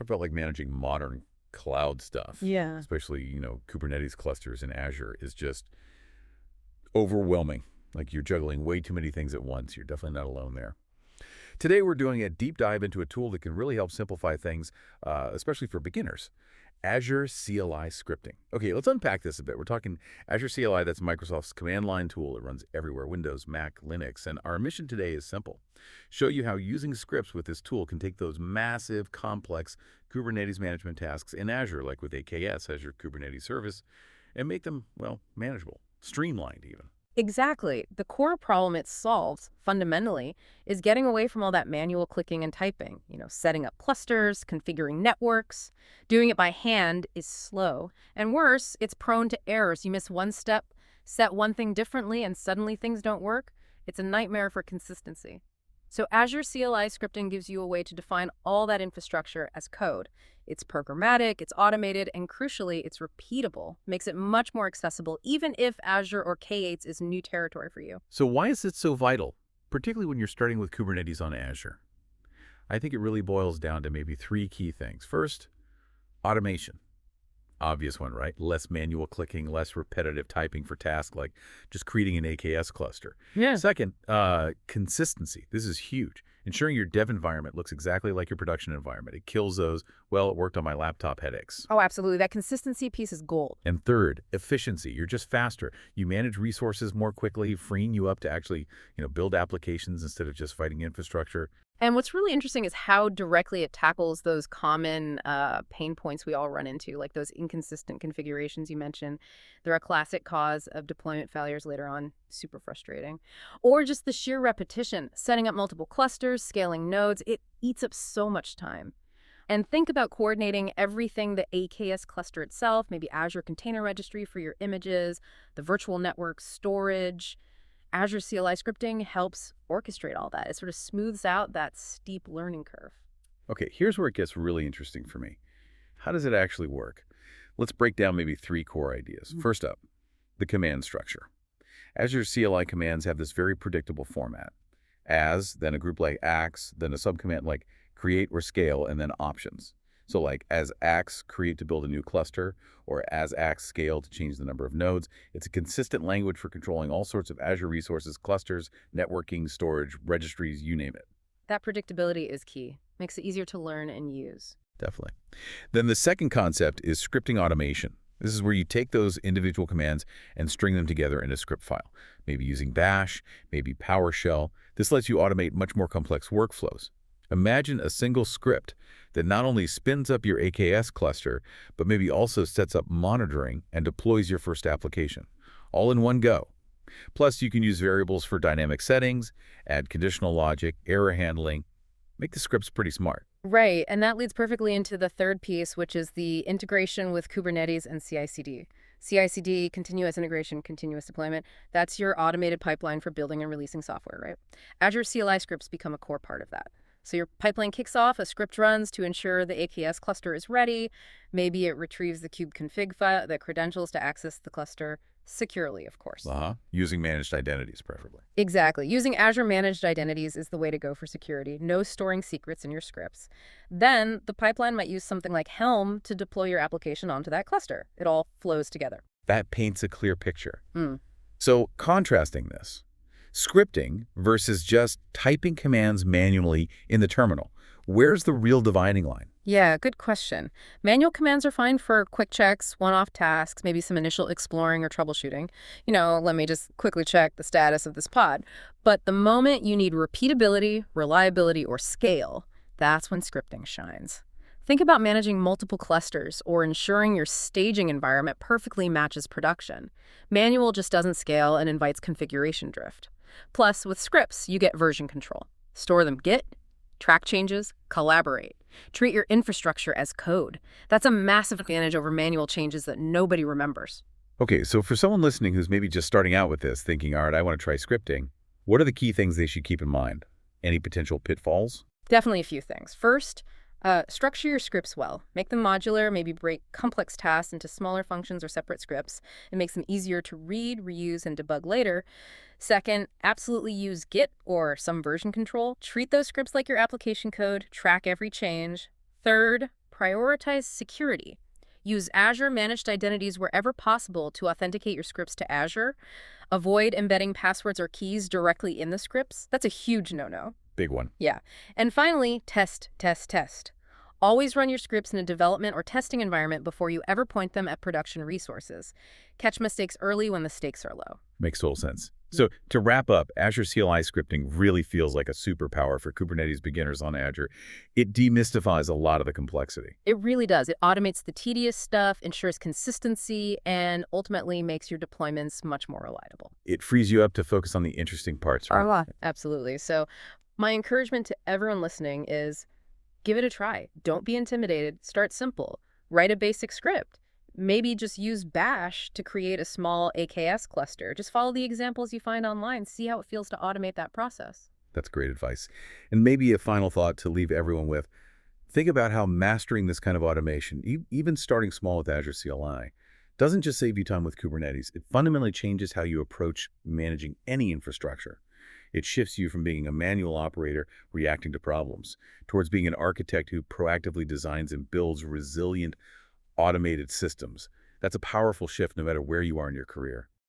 I felt like managing modern cloud stuff, Yeah. especially, Kubernetes clusters in Azure is just overwhelming. Like you're juggling way too many things at once. You're definitely not alone there. Today, we're doing a deep dive into a tool that can really help simplify things, especially for beginners. Azure CLI Scripting. Okay, let's unpack this a bit. We're talking Azure CLI, that's Microsoft's command line tool. It runs everywhere, Windows, Mac, Linux. And our mission today is simple. Show you how using scripts with this tool can take those massive, complex Kubernetes management tasks in Azure, like with AKS, Azure Kubernetes Service, and make them, well, manageable, streamlined even. Exactly. The core problem it solves, fundamentally, is getting away from all that manual clicking and typing. Setting up clusters, configuring networks. Doing it by hand is slow. And worse, it's prone to errors. You miss one step, set one thing differently, and suddenly things don't work. It's a nightmare for consistency. So Azure CLI Scripting gives you a way to define all that infrastructure as code. It's programmatic, it's automated, and crucially, it's repeatable. Makes it much more accessible, even if Azure or K8s is new territory for you. So why is it so vital, particularly when you're starting with Kubernetes on Azure? I think it really boils down to maybe three key things. First, automation. Obvious one, right? Less manual clicking, less repetitive typing for tasks like just creating an AKS cluster. Yeah. Second, consistency. This is huge. Ensuring your dev environment looks exactly like your production environment. It kills those, well, it worked on my laptop headaches. Oh, absolutely. That consistency piece is gold. And third, efficiency. You're just faster. You manage resources more quickly, freeing you up to actually, build applications instead of just fighting infrastructure. And what's really interesting is how directly it tackles those common pain points we all run into, like those inconsistent configurations you mentioned. They're a classic cause of deployment failures later on. Super frustrating. Or just the sheer repetition, setting up multiple clusters, scaling nodes. It eats up so much time. And think about coordinating everything, the AKS cluster itself, maybe Azure Container Registry for your images, the virtual network storage. Azure CLI Scripting helps orchestrate all that. It sort of smooths out that steep learning curve. Okay, here's where it gets really interesting for me. How does it actually work? Let's break down maybe three core ideas. First up, the command structure. Azure CLI commands have this very predictable format. As, then a group like ax, then a subcommand like create or scale, and then options. So like as ax create to build a new cluster, or as ax scale to change the number of nodes. It's a consistent language for controlling all sorts of Azure resources, clusters, networking, storage, registries, you name it. That predictability is key. Makes it easier to learn and use. Definitely. Then the second concept is scripting automation. This is where you take those individual commands and string them together in a script file, maybe using Bash, maybe PowerShell. This lets you automate much more complex workflows. Imagine a single script that not only spins up your AKS cluster, but maybe also sets up monitoring and deploys your first application, all in one go. Plus, you can use variables for dynamic settings, add conditional logic, error handling, make the scripts pretty smart. Right, and that leads perfectly into the third piece, which is the integration with Kubernetes and CI/CD. CI/CD, continuous integration, continuous deployment, that's your automated pipeline for building and releasing software, right? Azure CLI scripts become a core part of that. So your pipeline kicks off, a script runs to ensure the AKS cluster is ready. Maybe it retrieves the kubeconfig file, the credentials to access the cluster securely, of course. Using managed identities, preferably. Exactly. Using Azure managed identities is the way to go for security. No storing secrets in your scripts. Then the pipeline might use something like Helm to deploy your application onto that cluster. It all flows together. That paints a clear picture. So contrasting this, scripting versus just typing commands manually in the terminal. Where's the real dividing line? Yeah, good question. Manual commands are fine for quick checks, one-off tasks, maybe some initial exploring or troubleshooting. Let me just quickly check the status of this pod. But the moment you need repeatability, reliability, or scale, that's when scripting shines. Think about managing multiple clusters or ensuring your staging environment perfectly matches production. Manual just doesn't scale and invites configuration drift. Plus, with scripts, you get version control. Store them Git, track changes, collaborate. Treat your infrastructure as code. That's a massive advantage over manual changes that nobody remembers. Okay, so for someone listening who's maybe just starting out with this, thinking, all right, I want to try scripting, what are the key things they should keep in mind? Any potential pitfalls? Definitely a few things. First, structure your scripts well. Make them modular, maybe break complex tasks into smaller functions or separate scripts. It makes them easier to read, reuse, and debug later. Second, absolutely use Git or some version control. Treat those scripts like your application code. Track every change. Third, Prioritize security. Use Azure Managed Identities wherever possible to authenticate your scripts to Azure. Avoid embedding passwords or keys directly in the scripts. That's a huge no-no. Big one. Yeah. And finally, test, test, test. Always run your scripts in a development or testing environment before you ever point them at production resources. Catch mistakes early when the stakes are low. Makes total sense. So to wrap up, Azure CLI Scripting really feels like a superpower for Kubernetes beginners on Azure. It demystifies a lot of the complexity. It really does. It automates the tedious stuff, ensures consistency, and ultimately makes your deployments much more reliable. It frees you up to focus on the interesting parts, right? Absolutely. So my encouragement to everyone listening is give it a try. Don't be intimidated. Start simple. Write a basic script. Maybe just use Bash to create a small AKS cluster. Just follow the examples you find online. See how it feels to automate that process. That's great advice. And maybe a final thought to leave everyone with. Think about how mastering this kind of automation, even starting small with Azure CLI, doesn't just save you time with Kubernetes. It fundamentally changes how you approach managing any infrastructure. It shifts you from being a manual operator reacting to problems towards being an architect who proactively designs and builds resilient, automated systems. That's a powerful shift no matter where you are in your career.